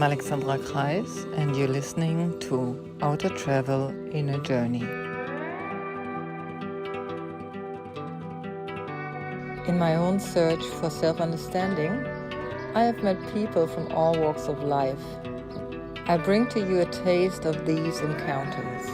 I'm Alexandra Kreis, and you're listening to Outer Travel in a Journey. In my own search for self-understanding, I have met people from all walks of life. I bring to you a taste of these encounters.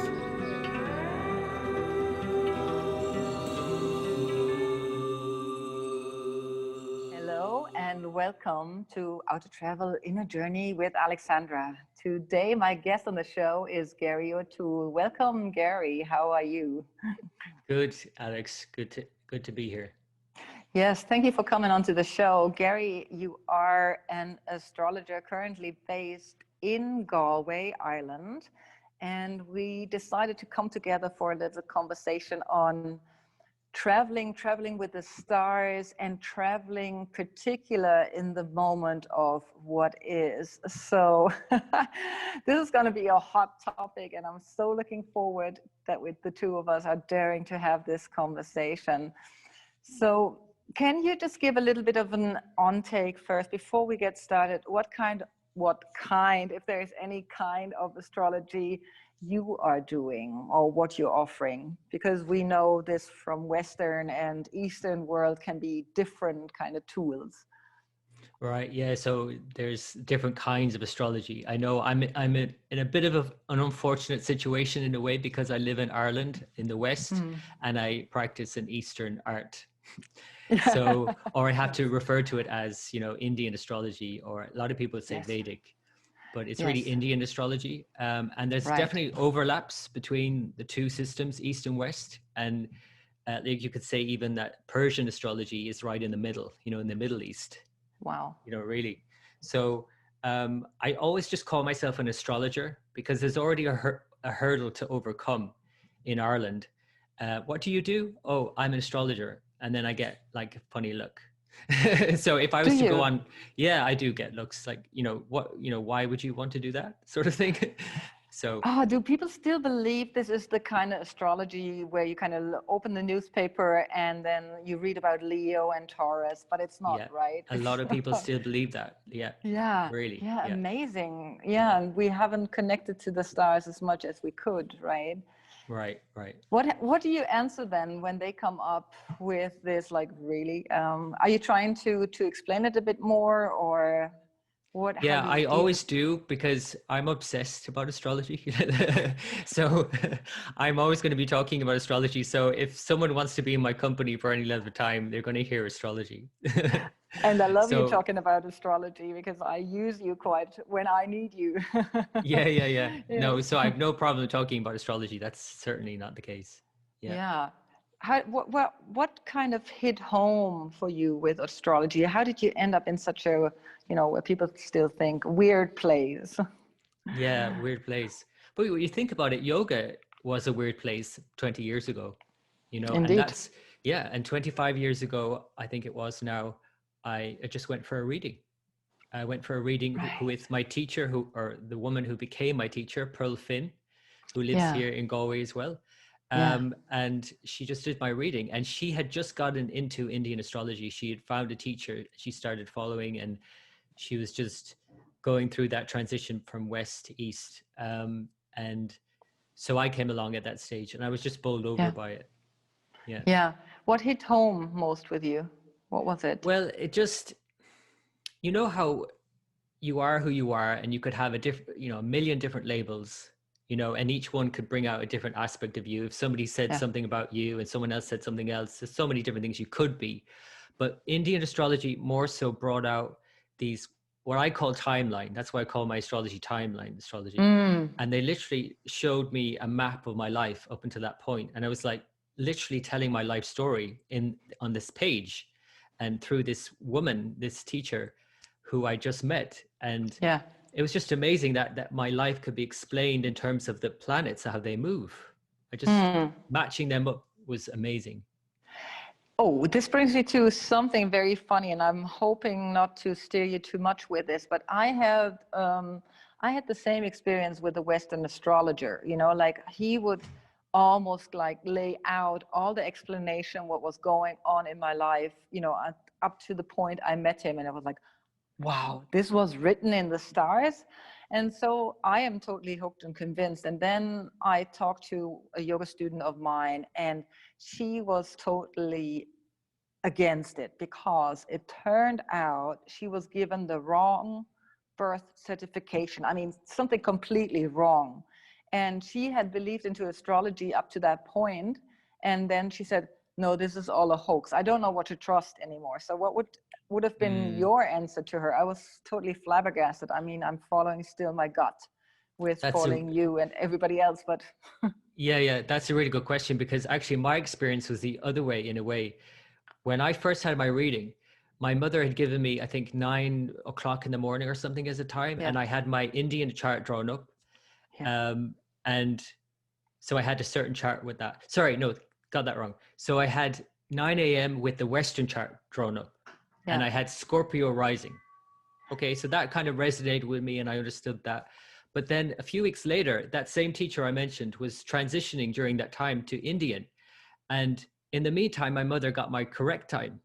Hello and welcome to Outer Travel in a Journey with Alexandra. Today my guest on the show is Gary O'Toole. Welcome, Gary. How are you? Good, Alex. Good to be here. Yes, thank you for coming onto the show. Gary, you are an astrologer currently based in Galway, Ireland, and we decided to come together for a little conversation on traveling with the stars and traveling particular in the moment of what is. So this is going to be a hot topic, and I'm so looking forward that with the two of us are daring to have this conversation. So can you just give a little bit of an on-take first before we get started? What kind, if there is any kind of astrology you are doing or what you're offering? Because we know this from Western and Eastern world can be different kind of tools. Right. Yeah. So there's different kinds of astrology. I know I'm in a bit of an unfortunate situation in a way because I live in Ireland in the West and I practice an Eastern art. So, or I have to refer to it as, Indian astrology, or a lot of people say Vedic, but it's really Indian astrology. And there's definitely overlaps between the two systems, East and West. And you could say even that Persian astrology is right in the middle, in the Middle East. Wow. Really. So I always just call myself an astrologer because there's already a hurdle to overcome in Ireland. What do you do? Oh, I'm an astrologer. And then I get like a funny look. So if I was to go on, I do get looks like, why would you want to do that sort of thing? So, do people still believe this is the kind of astrology where you kind of open the newspaper and then you read about Leo and Taurus, but it's not, right? A lot of people still believe that. Yeah. Really. Yeah. Amazing. Yeah. And we haven't connected to the stars as much as we could, right? Right. What do you answer then when they come up with this, like, really? Are you trying to explain it a bit more, or what? Yeah, I always do because I'm obsessed about astrology. So I'm always going to be talking about astrology. So if someone wants to be in my company for any length of time, they're going to hear astrology. And I love you talking about astrology because I use you quite when I need you. Yeah. No, so I have no problem talking about astrology. That's certainly not the case. Yeah. What kind of hit home for you with astrology? How did you end up in such a, where people still think weird place? Yeah, weird place. But when you think about it, yoga was a weird place 20 years ago, Indeed. And 25 years ago, I think it was now, I just went for a reading. I went for a reading with my teacher, or the woman who became my teacher, Pearl Finn, who lives here in Galway as well. And she just did my reading, and she had just gotten into Indian astrology. She had found a teacher she started following, and she was just going through that transition from West to East. And so I came along at that stage, and I was just bowled over by it. Yeah. What hit home most with you? What was it? Well, it just, how you are who you are, and you could have a million different labels, and each one could bring out a different aspect of you. If somebody said something about you and someone else said something else, there's so many different things you could be. But Indian astrology more so brought out these, what I call timeline. That's why I call my astrology timeline astrology. And they literally showed me a map of my life up until that point. And I was like literally telling my life story on this page, and through this woman, this teacher who I just met. And it was just amazing that my life could be explained in terms of the planets, how they move. Matching them up was amazing. Oh, this brings me to something very funny, and I'm hoping not to steer you too much with this, but I had the same experience with a Western astrologer, like he would almost like lay out all the explanation, what was going on in my life, up to the point I met him, and I was like, wow, this was written in the stars. And so I am totally hooked and convinced. And then I talked to a yoga student of mine, and she was totally against it because it turned out she was given the wrong birth certification. I mean, something completely wrong. And she had believed into astrology up to that point. And then she said, no, this is all a hoax. I don't know what to trust anymore. So what would have been your answer to her? I was totally flabbergasted. I mean, I'm following still my gut with following you and everybody else, but yeah, that's a really good question, because actually my experience was the other way in a way. When I first had my reading, my mother had given me, I think, 9 o'clock in the morning or something as a time, and I had my Indian chart drawn up. And so I had a certain chart with that. Sorry, no, got that wrong. So I had 9 a.m. with the Western chart drawn up, and I had Scorpio rising. Okay, so that kind of resonated with me, and I understood that. But then a few weeks later, that same teacher I mentioned was transitioning during that time to Indian. And in the meantime, my mother got my correct time.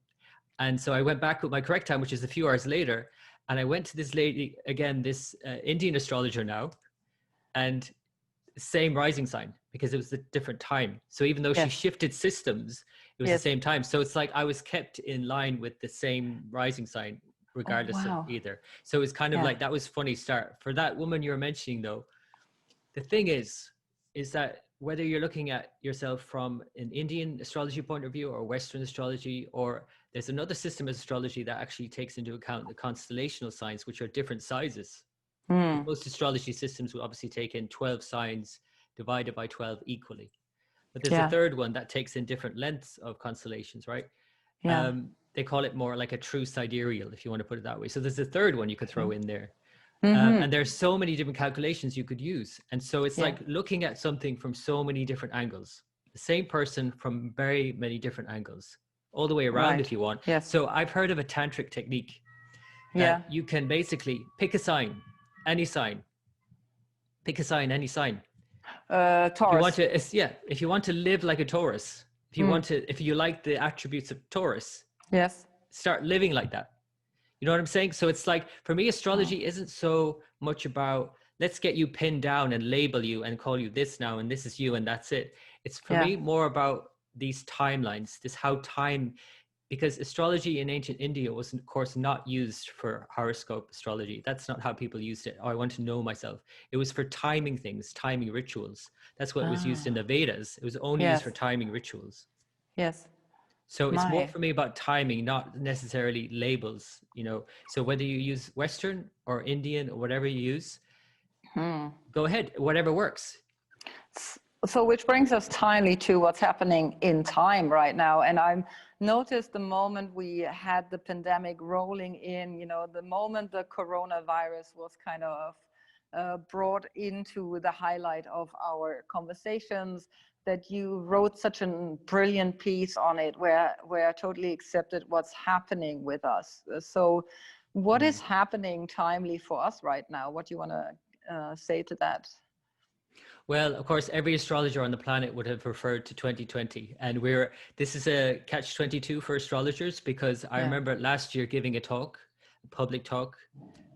And so I went back with my correct time, which is a few hours later. And I went to this lady, again, this Indian astrologer now, and same rising sign, because it was a different time. So even though she shifted systems, it was the same time. So it's like I was kept in line with the same rising sign, regardless of either. So it was kind of like, that was funny start. For that woman you're mentioning though, the thing is that whether you're looking at yourself from an Indian astrology point of view or Western astrology, or there's another system of astrology that actually takes into account the constellational signs, which are different sizes. Most astrology systems will obviously take in 12 signs divided by 12 equally. But there's a third one that takes in different lengths of constellations, right? They call it more like a true sidereal, if you want to put it that way. So there's a third one you could throw in there. And there's so many different calculations you could use. And so it's like looking at something from so many different angles, the same person from very many different angles, all the way around if you want. So I've heard of a tantric technique that you can basically pick a sign, any sign, pick a sign, any sign. Taurus. If you want to, if you want to live like a Taurus, if you want to, if you like the attributes of Taurus, start living like that. You know what I'm saying? So it's like, for me, astrology isn't so much about, let's get you pinned down and label you and call you this now, and this is you, and that's it. It's for me more about these timelines, this how time, because astrology in ancient India was, of course, not used for horoscope astrology. That's not how people used it. Oh, I want to know myself. It was for timing things, timing rituals. That's what was used in the Vedas. It was only used for timing rituals. So it's more for me about timing, not necessarily labels, you know. So whether you use Western or Indian or whatever you use, go ahead, whatever works. So which brings us timely to what's happening in time right now. And I've noticed the moment we had the pandemic rolling in, you know, the moment the coronavirus was kind of brought into the highlight of our conversations, that you wrote such a brilliant piece on it where I totally accepted what's happening with us. So what is happening timely for us right now? What do you want to say to that? Well, of course, every astrologer on the planet would have referred to 2020. And this is a catch-22 for astrologers, because I remember last year giving a talk, a public talk,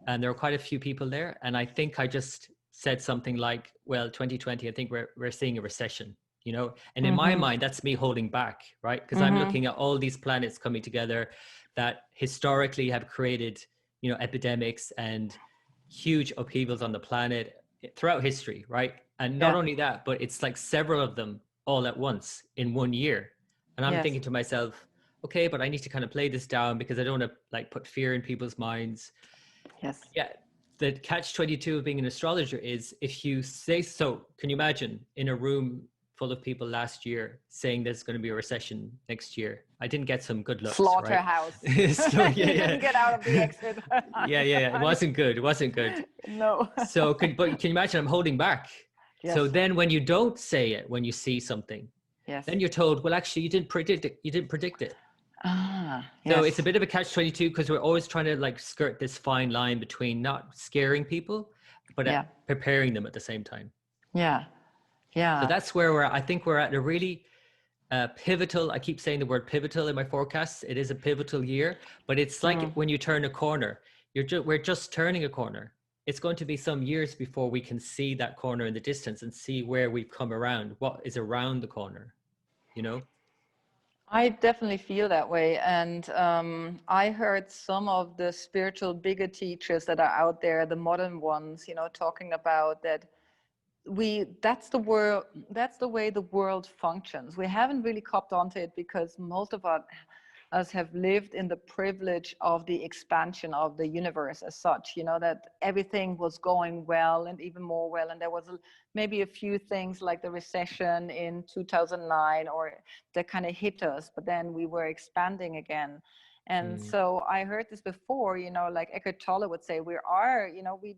and there were quite a few people there. And I think I just said something like, well, 2020, I think we're seeing a recession, you know? And in my mind, that's me holding back, right? Because I'm looking at all these planets coming together that historically have created, you know, epidemics and huge upheavals on the planet throughout history, right? And not only that, but it's like several of them all at once in 1 year. And I'm thinking to myself, okay, but I need to kind of play this down because I don't want to like put fear in people's minds. Yeah. The catch-22 of being an astrologer is, if you say so, can you imagine in a room full of people last year saying there's going to be a recession next year? I didn't get some good looks. Slaughterhouse. Right? So, didn't get out of the exit. yeah. It wasn't good. It wasn't good. No. So, but can you imagine? I'm holding back. So then, when you don't say it, when you see something, then you're told, well, actually, you didn't predict it. You didn't predict it. So it's a bit of a catch-22, because we're always trying to like skirt this fine line between not scaring people, but preparing them at the same time. So that's where I think we're at a really pivotal, I keep saying the word pivotal in my forecasts. It is a pivotal year, but it's like when you turn a corner, we're just turning a corner. It's going to be some years before we can see that corner in the distance and see where we've come around, what is around the corner, you know? I definitely feel that way. And I heard some of the spiritual bigger teachers that are out there, the modern ones, talking about that that's the world, that's the way the world functions. We haven't really copped onto it because most of us have lived in the privilege of the expansion of the universe as such, that everything was going well and even more well. And there was maybe a few things like the recession in 2009 or that kind of hit us, but then we were expanding again. And so I heard this before, like Eckhart Tolle would say, we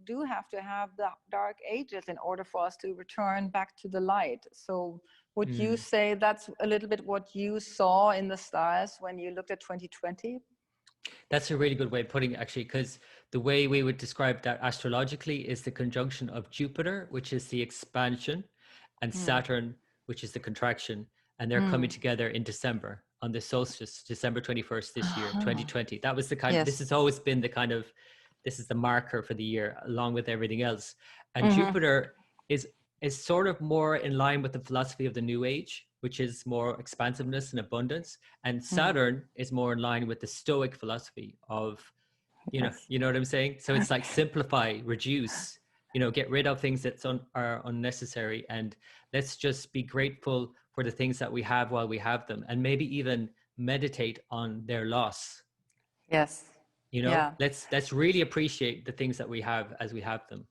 do have to have the dark ages in order for us to return back to the light. So would you say that's a little bit what you saw in the stars when you looked at 2020? That's a really good way of putting it, actually, because the way we would describe that astrologically is the conjunction of Jupiter, which is the expansion, and Saturn, which is the contraction. And they're coming together in December on the solstice, December 21st this year, 2020. That was the kind of, this has always been the kind of, this is the marker for the year, along with everything else. And Jupiter is sort of more in line with the philosophy of the New Age, which is more expansiveness and abundance. And Saturn is more in line with the Stoic philosophy of, you know what I'm saying? So it's like simplify, reduce, get rid of things that are unnecessary, and let's just be grateful for the things that we have while we have them, and maybe even meditate on their loss. Yes. Let's really appreciate the things that we have as we have them.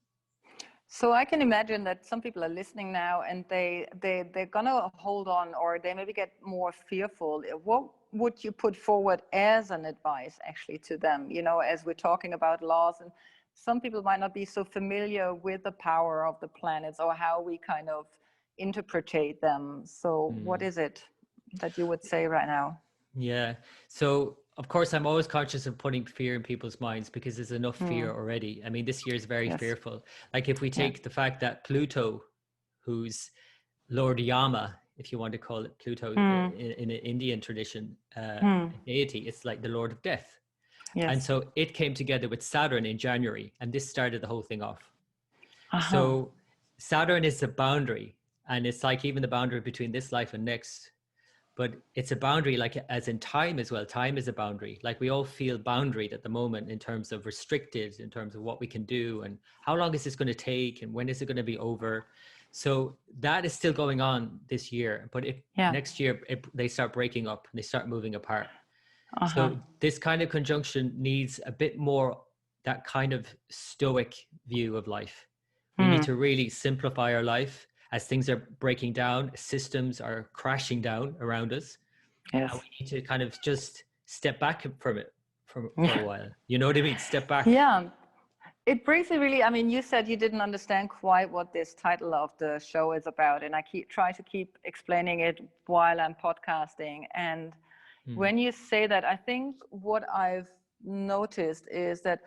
So I can imagine that some people are listening now and they're gonna hold on, or they maybe get more fearful. What would you put forward as an advice actually to them, as we're talking about laws? And some people might not be so familiar with the power of the planets or how we kind of interpretate them. So what is it that you would say right now? Yeah. So of course, I'm always conscious of putting fear in people's minds because there's enough fear already. I mean, this year is very fearful. Like if we take the fact that Pluto, who's Lord Yama, if you want to call it Pluto in an Indian tradition, deity, it's like the Lord of Death. Yes. And so it came together with Saturn in January, and this started the whole thing off. So Saturn is the boundary, and it's like even the boundary between this life and next. But it's a boundary, like as in time as well. Time is a boundary. Like we all feel boundaried at the moment in terms of restricted, in terms of what we can do and how long is this going to take and when is it going to be over. So that is still going on this year. But next year they start breaking up and they start moving apart. So this kind of conjunction needs a bit more that kind of stoic view of life. We need to really simplify our life. As things are breaking down, systems are crashing down around us. Yes. And we need to kind of just step back from it for a while. You know what I mean? Step back. Yeah. It brings me really, I mean, you said you didn't understand quite what this title of the show is about. And I try to keep explaining it while I'm podcasting. And when you say that, I think what I've noticed is that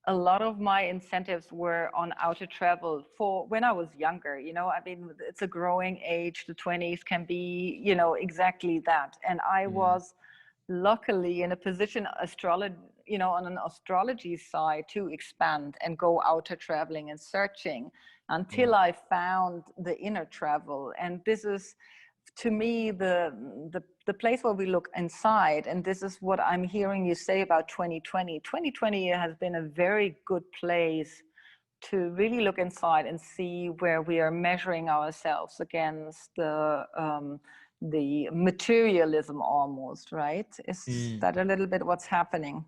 a lot of my incentives were on outer travel for when I was younger. I mean, it's a growing age. The 20s can be, exactly that. And I was luckily in a position, on an astrology side, to expand and go outer traveling and searching until I found the inner travel. And this is, to me, the place where we look inside. And this is what I'm hearing you say about 2020. 2020 has been a very good place to really look inside and see where we are measuring ourselves against the materialism almost, right? Is that a little bit what's happening?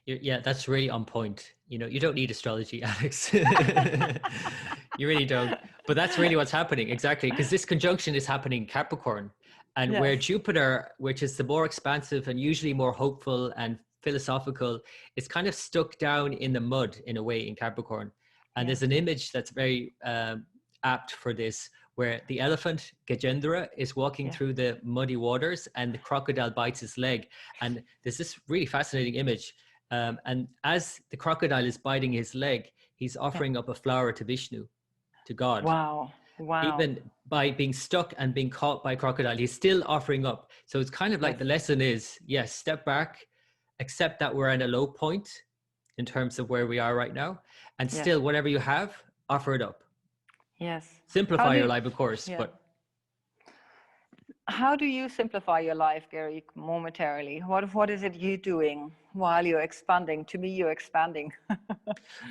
Yeah, that's really on point. You don't need astrology, Alex. You really don't. But that's really what's happening. Exactly. Because this conjunction is happening in Capricorn. And where Jupiter, which is the more expansive and usually more hopeful and philosophical, is kind of stuck down in the mud in a way in Capricorn. And there's an image that's very apt for this, where the elephant, Gajendra, is walking through the muddy waters and the crocodile bites his leg. And there's this really fascinating image. And as the crocodile is biting his leg, he's offering up a flower to Vishnu, to God. Wow. Even by being stuck and being caught by a crocodile, he's still offering up. So it's kind of like the lesson is, yes, step back, accept that we're at a low point, in terms of where we are right now. And Yes. still, whatever you have, offer it up. Yes. Simplify your life, of course, yeah. but How do you simplify your life, Gary, momentarily? What is it you doing while you're expanding? To me, you're expanding.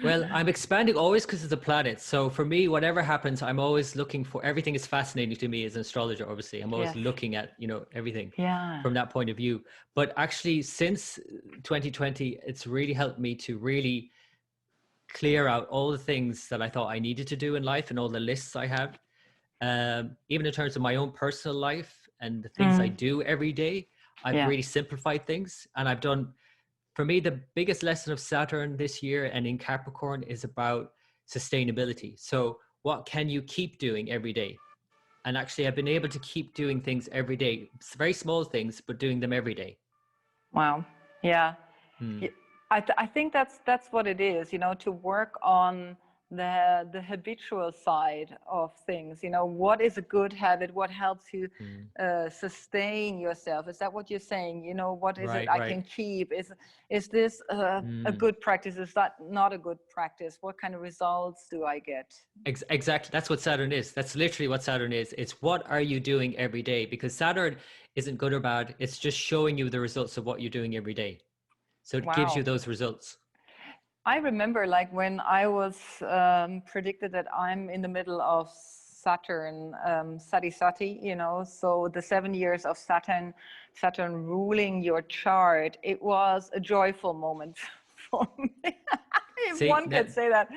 well, I'm expanding always because of the planet. So for me, whatever happens, I'm always looking for, everything is fascinating to me as an astrologer, obviously. I'm always Yes. looking at, everything Yeah. from that point of view. But actually, since 2020, it's really helped me to really clear out all the things that I thought I needed to do in life and all the lists I had. Even in terms of my own personal life and the things I do every day, I've Yeah. really simplified things. And I've done, for me, the biggest lesson of Saturn this year and in Capricorn is about sustainability. So what can you keep doing every day? And actually, I've been able to keep doing things every day. It's very small things, but doing them every day. Wow. Yeah. Hmm. I think that's what it is, to work on the habitual side of things. What is a good habit? What helps you sustain yourself? Is that what you're saying? What is it Right, I right. can keep? Is this a good practice? Is that not a good practice? What kind of results do I get? Exactly. That's what Saturn is. That's literally what Saturn is. It's what are you doing every day? Because Saturn isn't good or bad. It's just showing you the results of what you're doing every day. So it gives you Wow. those results. I remember like when I was predicted that I'm in the middle of Saturn, Sati Sati, so the 7 years of Saturn ruling your chart, it was a joyful moment for me. If See, one could say that.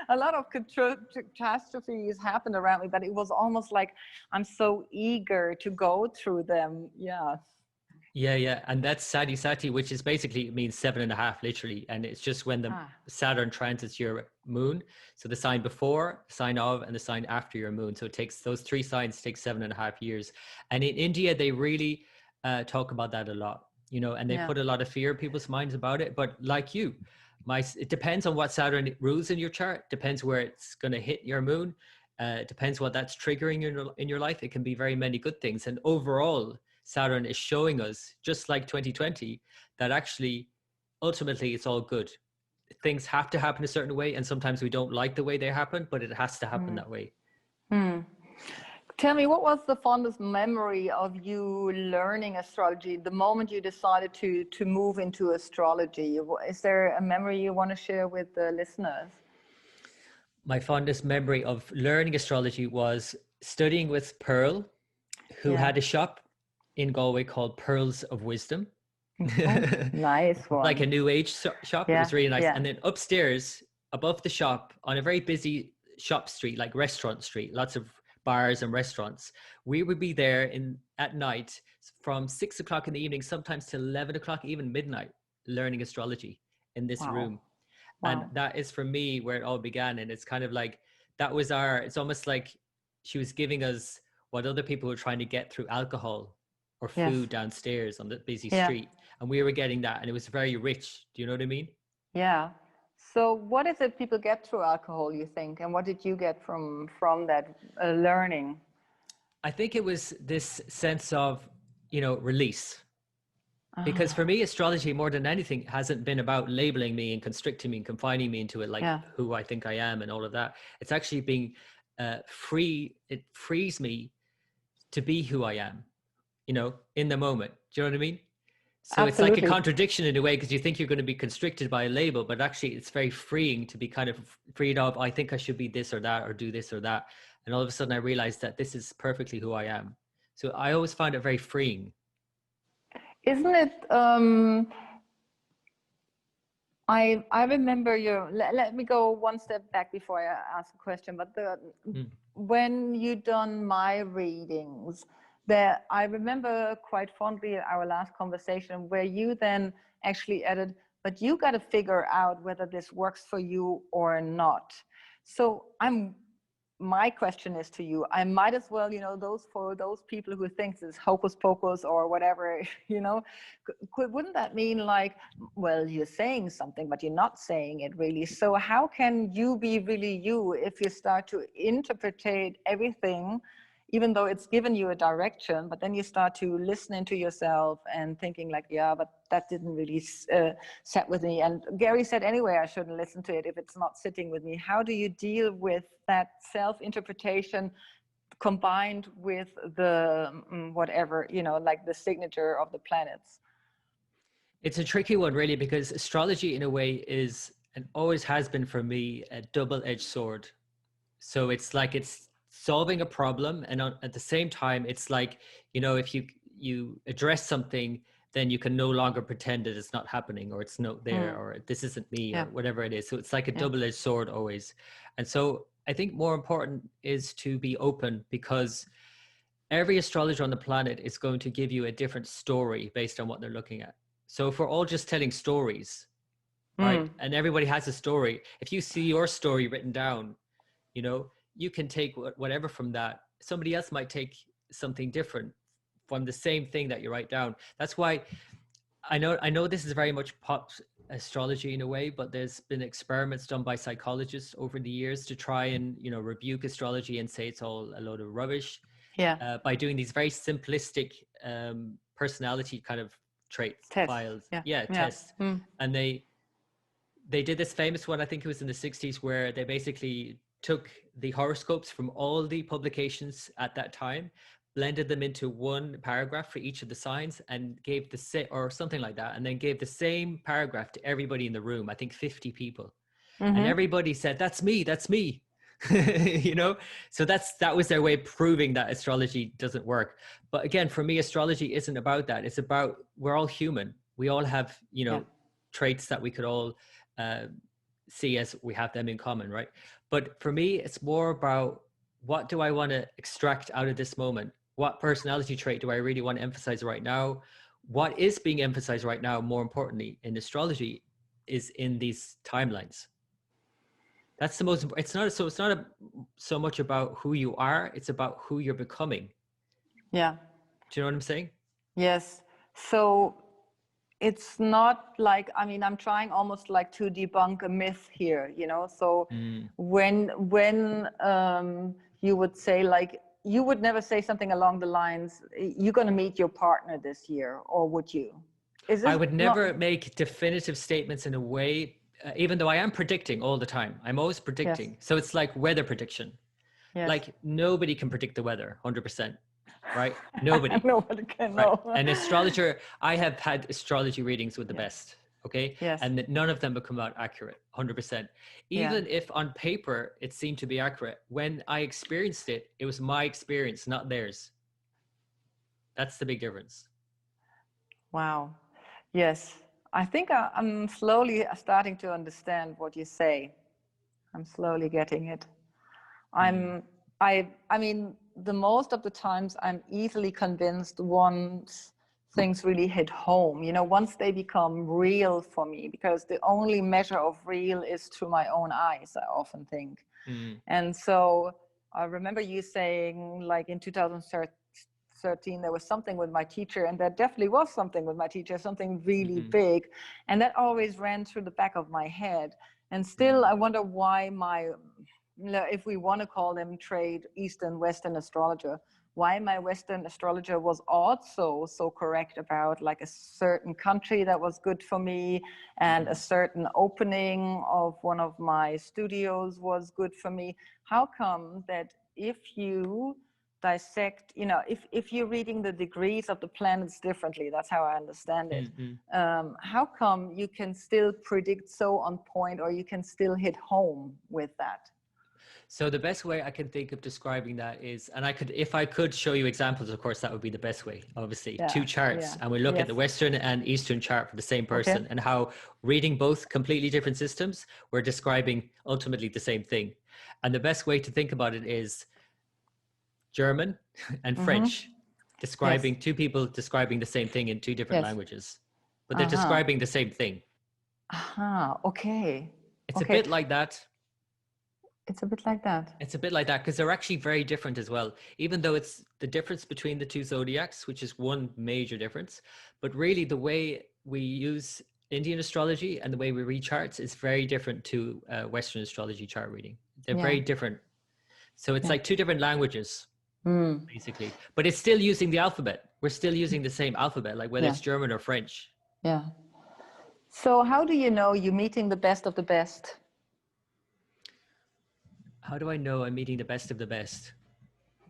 A lot of catastrophes happened around me, but it was almost like I'm so eager to go through them. Yeah. yeah. And that's Sati Sati, which is basically means 7.5, literally. And it's just when the Saturn transits your moon. So the sign before, sign of, and the sign after your moon. So it takes those 3 signs, take 7.5 years. And in India, they really talk about that a lot, and they put a lot of fear in people's minds about it. But like you, it depends on what Saturn rules in your chart, depends where it's going to hit your moon. It depends what that's triggering in your life. It can be very many good things. And overall, Saturn is showing us, just like 2020, that actually, ultimately, it's all good. Things have to happen a certain way, and sometimes we don't like the way they happen, but it has to happen that way. Tell me, what was the fondest memory of you learning astrology, the moment you decided to move into astrology? Is there a memory you want to share with the listeners? My fondest memory of learning astrology was studying with Pearl, who had a shop in Galway called Pearls of Wisdom. Oh, nice one. Like a new age shop. It was really nice. Yeah. And then upstairs, above the shop, on a very busy shop street, like restaurant street, lots of bars and restaurants, we would be there at night from 6 o'clock in the evening, sometimes till 11 o'clock, even midnight, learning astrology in this room. And that is for me where it all began. And it's kind of like, it's almost like she was giving us what other people were trying to get through alcohol or food downstairs on the busy street. And we were getting that, and it was very rich. Do you know what I mean? Yeah. So what is it people get through alcohol, you think? And what did you get from that learning? I think it was this sense of, release. Because for me, astrology, more than anything, hasn't been about labeling me and constricting me and confining me into it, like who I think I am and all of that. It's actually being free. It frees me to be who I am, in the moment. Do you know what I mean? So It's like a contradiction in a way, because you think you're going to be constricted by a label, but actually it's very freeing to be kind of freed of, I think I should be this or that, or do this or that. And all of a sudden I realized that this is perfectly who I am. So I always found it very freeing. Isn't it, I remember let me go one step back before I ask a question, but when you done my readings, I remember quite fondly our last conversation where you then actually added, but you got to figure out whether this works for you or not. So my question is to you, I might as well, for those people who think this hocus pocus or whatever, wouldn't that mean like, well, you're saying something, but you're not saying it really. So how can you be really you if you start to interpret everything, even though it's given you a direction, but then you start to listen into yourself and thinking like, yeah, but that didn't really set with me. And Gary said, anyway, I shouldn't listen to it if it's not sitting with me. How do you deal with that self-interpretation combined with the whatever, like the signature of the planets? It's a tricky one, really, because astrology in a way is, and always has been for me, a double-edged sword. So it's like it's solving a problem, and at the same time it's like, if you address something, then you can no longer pretend that it's not happening, or it's not there, or this isn't me, or whatever it is. So it's like a double-edged sword always. And so I think more important is to be open, because every astrologer on the planet is going to give you a different story based on what they're looking at. So if we're all just telling stories, right, and everybody has a story, if you see your story written down, you can take whatever from that. Somebody else might take something different from the same thing that you write down. That's why I know this is very much pop astrology in a way, but there's been experiments done by psychologists over the years to try and, rebuke astrology and say it's all a load of rubbish. Yeah. By doing these very simplistic personality kind of traits, files. Tests. And they did this famous one, I think it was in the 60s, where they basically took the horoscopes from all the publications at that time, blended them into one paragraph for each of the signs, and gave or something like that, and then gave the same paragraph to everybody in the room, I think 50 people. And everybody said, that's me. So that was their way of proving that astrology doesn't work. But again, for me, astrology isn't about that. It's about, we're all human. We all have, traits that we could all see as we have them in common, right? But for me, it's more about, what do I want to extract out of this moment? What personality trait do I really want to emphasize right now? What is being emphasized right now, more importantly, in astrology, is in these timelines. That's the most, it's not so much about who you are, it's about who you're becoming. Yeah. Do you know what I'm saying? Yes. So it's not like, I'm trying almost like to debunk a myth here, so when you would say, like, you would never say something along the lines, you're going to meet your partner this year, or would you? I would never make definitive statements in a way, even though I am predicting all the time. I'm always predicting. Yes. So it's like weather prediction. Yes. Like nobody can predict the weather 100%. Right? Nobody. Nobody can know. Right? An astrologer, I have had astrology readings with the best. Okay. Yes. And none of them have come out accurate 100%. Even if on paper it seemed to be accurate, when I experienced it, it was my experience, not theirs. That's the big difference. Wow. Yes. I think I'm slowly starting to understand what you say. I'm slowly getting it. I mean, the most of the times I'm easily convinced once things really hit home, once they become real for me, because the only measure of real is through my own eyes, I often think. And so I remember you saying, like, in 2013, there was something with my teacher, and there definitely was something with my teacher, something really big. And that always ran through the back of my head. And still, I wonder why if we want to call them trade Eastern, Western astrologer, why my Western astrologer was also so correct about, like, a certain country that was good for me, and a certain opening of one of my studios was good for me. How come that if you dissect, if you're reading the degrees of the planets differently, that's how I understand it, how come you can still predict so on point, or you can still hit home with that? So the best way I can think of describing that is, and if I could show you examples, of course, that would be the best way, obviously. Two charts, and we look at the Western and Eastern chart for the same person, and how reading both completely different systems, we're describing ultimately the same thing. And the best way to think about it is German and French, describing two people describing the same thing in two different languages, but they're describing the same thing. Okay. It's a bit like that. It's a bit like that. It's a bit like that, because they're actually very different as well, even though it's the difference between the two zodiacs, which is one major difference. But really, the way we use Indian astrology and the way we read charts is very different to Western astrology chart reading. They're very different. So it's like two different languages. Mm. basically. But it's still using the alphabet. We're still using the same alphabet, like whether Yeah. it's German or French. Yeah. So how do you know you're meeting the best of the best? How do I know I'm meeting the best of the best?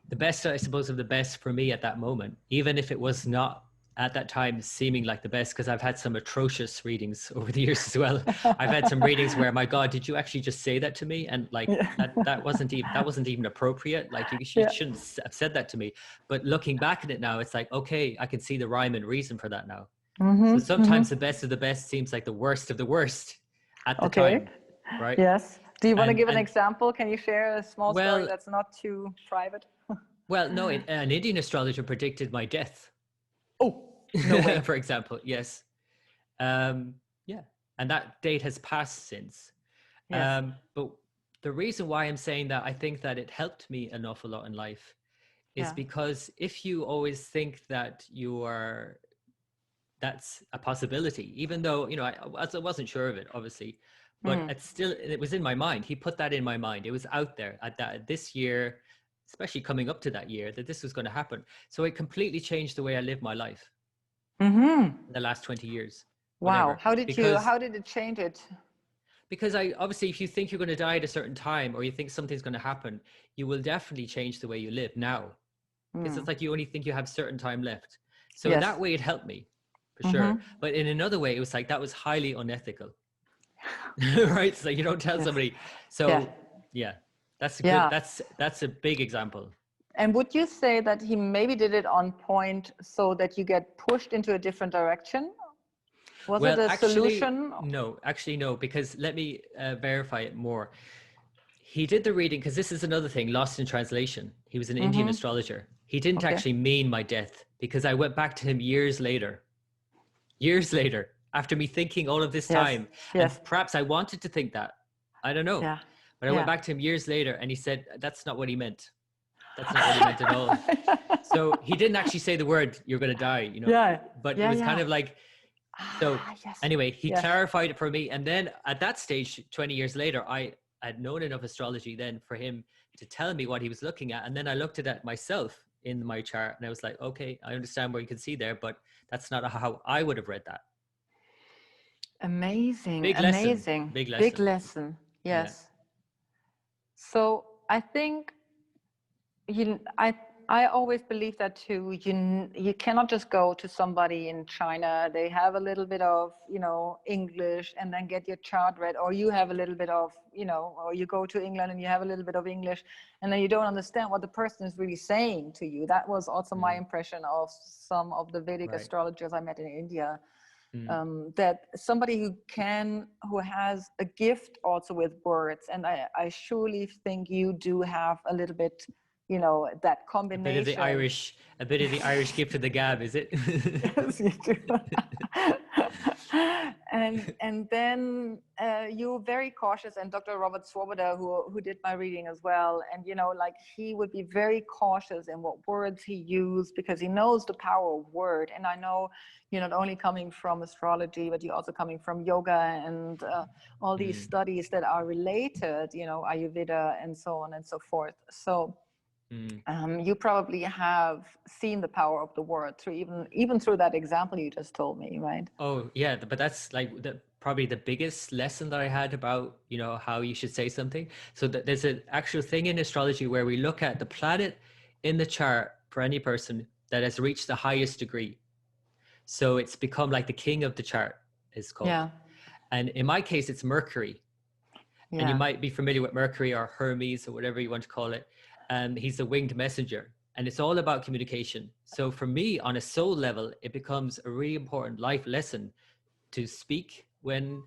The best, I suppose, of the best for me at that moment, even if it was not at that time seeming like the best, because I've had some atrocious readings over the years as well. I've had some readings where, my God, did you actually just say that to me? And like Yeah. that wasn't even appropriate. Like you Yeah. shouldn't have said that to me. But looking back at it now, it's like, okay, I can see the rhyme and reason for that now. So Mm-hmm. sometimes Mm-hmm. the best of the best seems like the worst of the worst at the Okay. time, right? Yes. Do you want to give an And example? Can you share a small story well, that's not too private? no, an Indian astrologer predicted my death. Oh, no way. For example, yes. Um, yeah, and that date has passed since. Yes. But the reason why I'm saying that, I think that it helped me an awful lot in life, is Yeah. because if you always think that that's a possibility, even though, I wasn't sure of it, obviously, but Mm. it was in my mind. He put that in my mind. It was out there at that this year, especially coming up to that year, that this was going to happen. So it completely changed the way I live my life Mm-hmm. in the last 20 years, Wow. whatever. How did it change it? Because I obviously, if you think you're going to die at a certain time, or you think something's going to happen, you will definitely change the way you live now. Because it's Mm. like you only think you have certain time left. So in that Yes. way, it helped me for sure. Mm-hmm. But in another way, it was like that was highly unethical, right? So you don't tell Yes. somebody. Yeah. So yeah, that's a good. Yeah. That's a big example. And would you say that he maybe did it on point so that you get pushed into a different direction? Was it Well, a actually, solution? no. Actually, no. Because let me verify it more. He did the reading because this is another thing lost in translation. He was an Indian Mm-hmm. astrologer. He didn't Okay. actually mean my death, because I went back to him years later, after me thinking all of this Yes. time. And Yes. perhaps I wanted to think that. I don't know. Yeah. But I went Yeah. back to him years later and he said, that's not what he meant. That's not what he meant at all. So he didn't actually say the word, you're going to die, Yeah. but it Yeah. was kind Yeah. of like, so Yes. anyway, he Yes. clarified it for me. And then at that stage, 20 years later, I had known enough astrology then for him to tell me what he was looking at. And then I looked at it myself in my chart and I was like, okay, I understand what you can see there, but that's not how I would have read that. Amazing. Big lesson, Amazing. big Big lesson. lesson. Yeah. Yes. So I think you, I always believe that too. You cannot just go to somebody in China. They have a little bit of, English and then get your chart read, or you have a little bit of, or you go to England and you have a little bit of English, and then you don't understand what the person is really saying to you. That was also my impression of some of the Vedic Right. astrologers I met in India. Mm. That somebody who has a gift also with words, and I surely think you do have a little bit, that A bit of the combination. Irish gift of the gab, is it? Yes, you do. And then you're very cautious, and Dr. Robert Swoboda, who did my reading as well, and like he would be very cautious in what words he used, because he knows the power of word. And I know you're not only coming from astrology, but you're also coming from yoga and all these studies that are related, Ayurveda and so on and so forth. So you probably have seen the power of the word through even through that example you just told me, right? Oh yeah, but that's like probably the biggest lesson that I had about, how you should say something. So there's an actual thing in astrology where we look at the planet in the chart for any person that has reached the highest degree. So it's become like the king of the chart, is called. Yeah. And in my case, it's Mercury. And you Yeah. might be familiar with Mercury or Hermes or whatever you want to call it. He's a winged messenger, and it's all about communication. So for me, on a soul level, it becomes a really important life lesson to speak when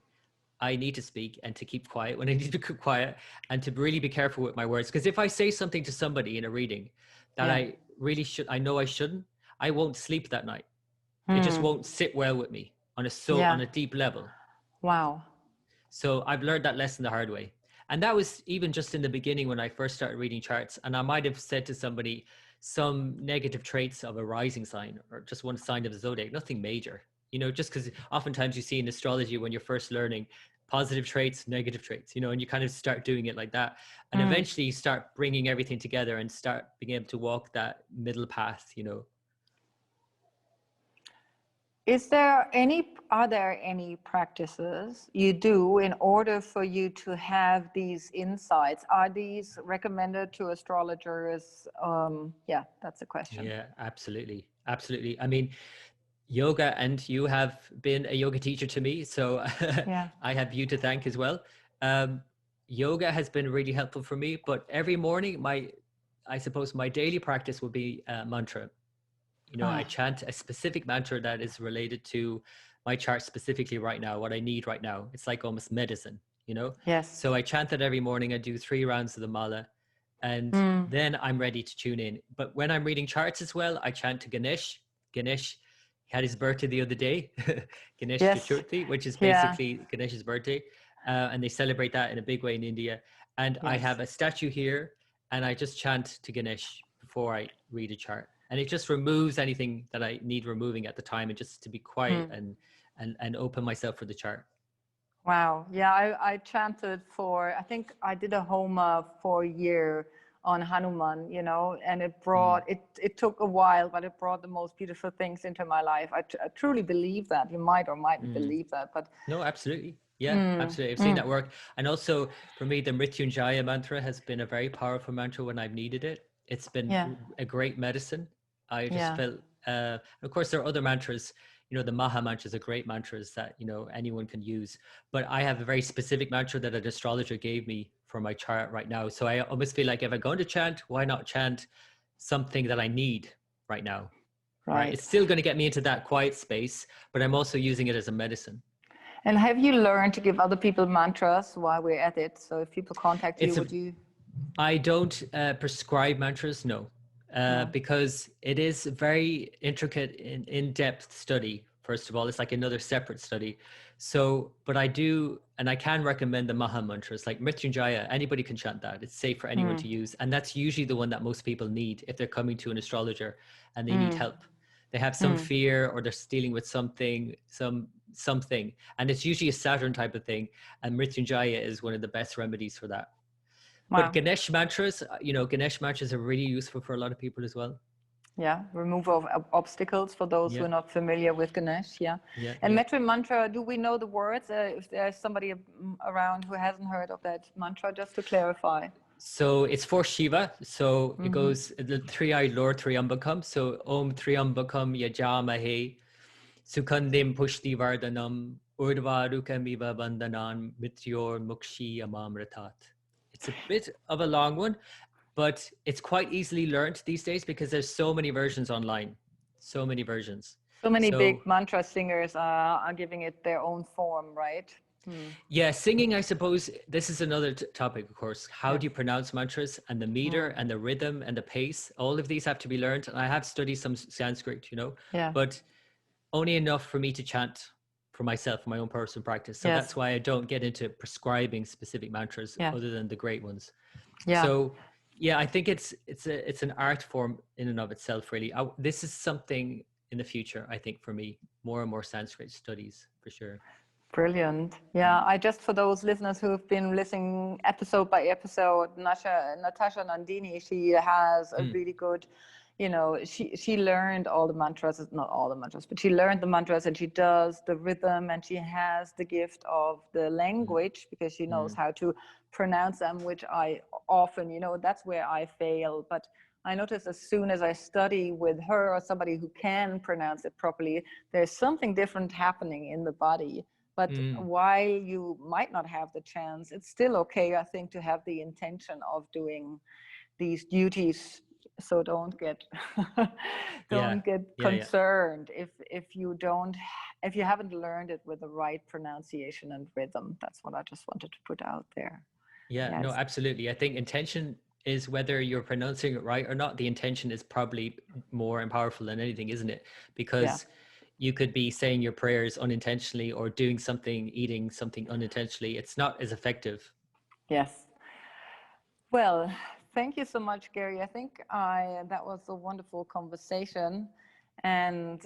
I need to speak, and to keep quiet when I need to keep quiet, and to really be careful with my words. Because if I say something to somebody in a reading that Yeah. I know I shouldn't, I won't sleep that night. It just Hmm. won't sit well with me on Yeah. a deep level. Wow. So I've learned that lesson the hard way. And that was even just in the beginning when I first started reading charts. And I might have said to somebody some negative traits of a rising sign, or just one sign of the zodiac, nothing major, just because oftentimes you see in astrology when you're first learning, positive traits, negative traits, you know, and you kind of start doing it like that. And Mm. eventually you start bringing everything together and start being able to walk that middle path, you know. Are there any practices you do in order for you to have these insights? Are these recommended to astrologers? Yeah, that's a question. Yeah, absolutely. Absolutely. I mean, yoga, and you have been a yoga teacher to me, so Yeah. I have you to thank as well. Yoga has been really helpful for me, but every morning, I suppose my daily practice will be mantra. You know, I Ah, chant a specific mantra that is related to my chart specifically right now, what I need right now. It's like almost medicine, you know? yes. So I chant that every morning. I do 3 rounds of the mala, and Mm, then I'm ready to tune in. But when I'm reading charts as well, I chant to Ganesh. Ganesh had his birthday the other day, Ganesh yes. Chaturthi, which is Yeah. basically Ganesh's birthday. And they celebrate that in a big way in India. And I Yes. have a statue here, and I just chant to Ganesh before I read a chart, and it just removes anything that I need removing at the time, and just to be quiet Mm. and open myself for the chart. Wow. Yeah, I chanted for, I think I did a Homa for a year on Hanuman, you know, and it Mm, brought, it took a while, but it brought the most beautiful things into my life. I truly believe that. You might or mightn't mm. believe that, but No, absolutely. Yeah, mm, absolutely. I've seen mm, that work. And also for me, the Mrityunjaya mantra has been a very powerful mantra when I've needed it. It's been yeah, a great medicine. I just yeah, felt, of course, there are other mantras, you know, the Maha mantras are great mantras that, you know, anyone can use. But I have a very specific mantra that an astrologer gave me for my chart right now. So I almost feel like if I'm going to chant, why not chant something that I need right now? Right. right. It's still going to get me into that quiet space, but I'm also using it as a medicine. And have you learned to give other people mantras while we're at it? So if people contact you, It's a would you? I don't prescribe mantras, no, No. because it is a very intricate, in-depth study. First of all, it's like another separate study. So, but I do, and I can recommend the Maha mantras, like Mrityunjaya. Anybody can chant that. It's safe for anyone Mm, to use, and that's usually the one that most people need if they're coming to an astrologer and they need mm, help. They have some mm. fear, or they're dealing with something, and it's usually a Saturn type of thing. And Mrityunjaya is one of the best remedies for that. But Wow. Ganesh mantras, you know, Ganesh mantras are really useful for a lot of people as well. Yeah, removal of obstacles for those who Yeah, are not familiar with Ganesh. Yeah. yeah, And yeah. Metri mantra, do we know the words? If there's somebody around who hasn't heard of that mantra, just to clarify. So it's for Shiva. So it Mm-hmm. goes the three-eyed Lord Triambakam. So Om Triambakam Yajamahe Sukhandim Pushti Vardhanam Urdvarukamiva Bandhanan Mityor Mukshi Amamratat. It's a bit of a long one, but it's quite easily learned these days because there's so many versions online. So many versions. So many So big mantra singers are giving it their own form, right? Hmm. yeah, singing, I suppose this is another topic, of course. How Yes. do you pronounce mantras, and the meter Mm. and the rhythm and the pace? All of these have to be learned. And I have studied some Sanskrit, you know, Yeah. but only enough for me to chant for myself, for my own personal practice. So Yes. that's why I don't get into prescribing specific mantras Yeah. other than the great ones. Yeah. So yeah, I think it's an art form in and of itself, really. This is something in the future, I think, for me, more and more Sanskrit studies for sure. Brilliant. Yeah, I just, for those listeners who've been listening episode by episode, Natasha Nandini, she has a Mm, really good, you know, she learned all the mantras, not all the mantras, but she learned the mantras and she does the rhythm and she has the gift of the mm, language because she knows mm, how to pronounce them, which I often, you know, that's where I fail. But I notice as soon as I study with her or somebody who can pronounce it properly, there's something different happening in the body. But mm. while you might not have the chance, it's still okay, I think, to have the intention of doing these duties. So don't get Yeah, don't get yeah, yeah. concerned if you haven't learned it with the right pronunciation and rhythm. That's what I just wanted to put out there. Yeah, no, Yes. absolutely. I think intention is whether you're pronouncing it right or not. The intention is probably more and powerful than anything, isn't it? Yeah. Because you could be saying your prayers unintentionally or doing something, eating something unintentionally. It's not as effective. Yes. Well, thank you so much, Gary. I think that was a wonderful conversation. And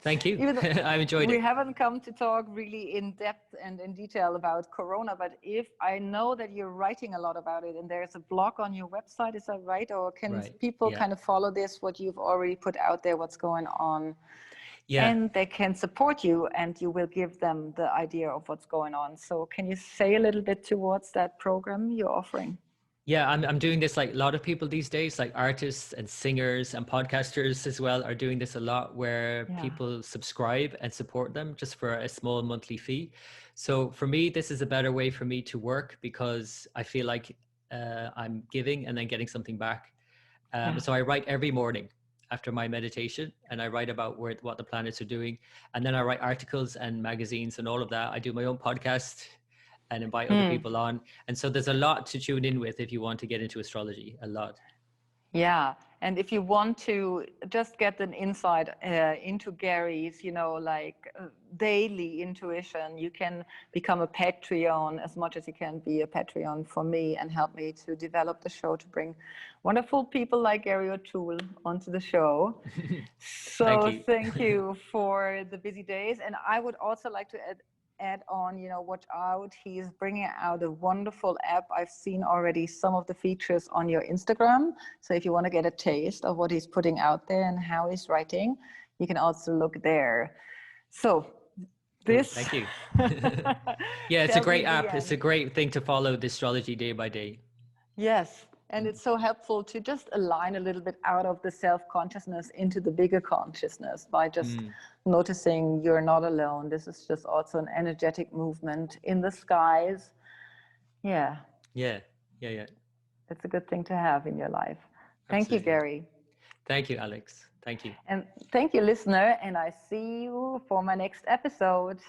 thank you. even though I've enjoyed we it. haven't come to talk really in depth and in detail about Corona, but if I know that you're writing a lot about it and there's a blog on your website, is that right? Or can Right. people Yeah. kind of follow this, what you've already put out there, what's going on? Yeah. And they can support you and you will give them the idea of what's going on. So can you say a little bit towards that program you're offering? Yeah, I'm doing this like a lot of people these days, like artists and singers and podcasters as well are doing this a lot, where people subscribe and support them just for a small monthly fee. So for me, this is a better way for me to work because I feel like I'm giving and then getting something back. So I write every morning after my meditation, and I write about what the planets are doing. And then I write articles and magazines and all of that. I do my own podcast and invite other people on. And so there's a lot to tune in with if you want to get into astrology, a lot. Yeah. And if you want to just get an insight into Gary's, daily intuition, you can become a Patreon as much as you can be a Patreon for me and help me to develop the show, to bring wonderful people like Gary O'Toole onto the show. So thank you for the busy days. And I would also like to add on, watch out. He's bringing out a wonderful app. I've seen already some of the features on your Instagram. So if you want to get a taste of what he's putting out there and how he's writing, you can also look there. So this. Thank you. Yeah, it's a great app. It's a great thing to follow the astrology day by day. Yes. And it's so helpful to just align a little bit out of the self-consciousness into the bigger consciousness by just noticing you're not alone. This is just also an energetic movement in the skies. Yeah. It's a good thing to have in your life. Thank you, Gary. Thank you, Alex. Thank you. And thank you, listener. And I see you for my next episode.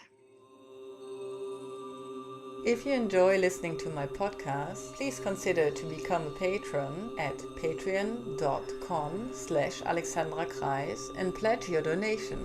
If you enjoy listening to my podcast, please consider to become a patron at patreon.com/Alexandra Kreis and pledge your donation.